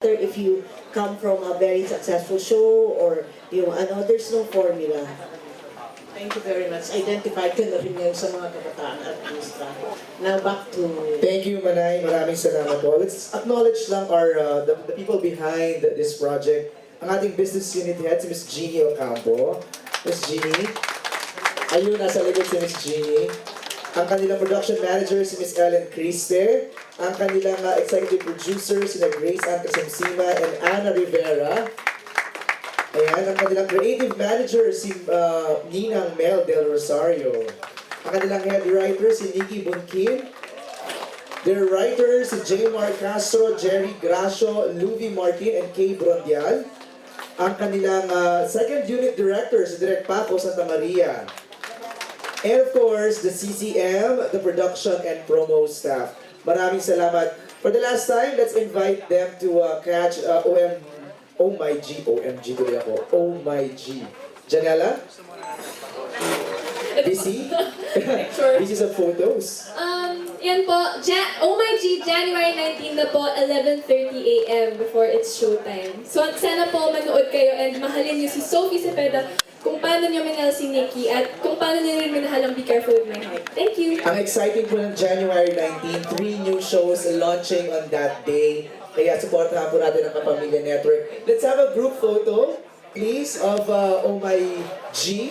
If you come from a very successful show or yung ano, there's no formula. Thank you very much. Identified ko na rin yan sa mga kabataan artista. Now back to... Thank you, Manay. Maraming salamat po. Let's acknowledge lang the people behind this project. Ang ating business unit head, si Ms. Jeannie Ocampo. Ms. Jeannie. Ayun, nasa likod si Ms. Jeannie. Ang kanilang production manager, si Ms. Ellen Criste. Ang kanilang executive producer, si Grace Ann Casimsima and Ana Rivera. Ayan, ang kanilang creative manager, si Ninang Mel Del Rosario. Ang kanilang head writer, si Nikki Bunkin. Their writers, si J. Mark Castro, Jerry Gracio, Luvi Martin, and Kay Brondial. Ang kanilang second unit director, si Direk Paco Santa Maria. And of course, the CCM, the production and promo staff. Maraming salamat. For the last time, let's invite them to catch Oh My G, OMG tuloy ako. Oh My G. Janela? Busy? Sure. Busy sa photos. Yan po, Oh My G, January 19 na po, 11:30 a.m. before it's showtime. So sana po manood kayo and mahalin niyo si Sophie Cepeda kung paano niyo minahal si Nikki at kung paano niyo rin minahal ang Be Careful With My Heart. Thank you! Ang exciting po ng January 19, 3 new shows launching on that day. Kaya supportahan po natin ang Kapamilya Network. Let's have a group photo, please, of Oh My G.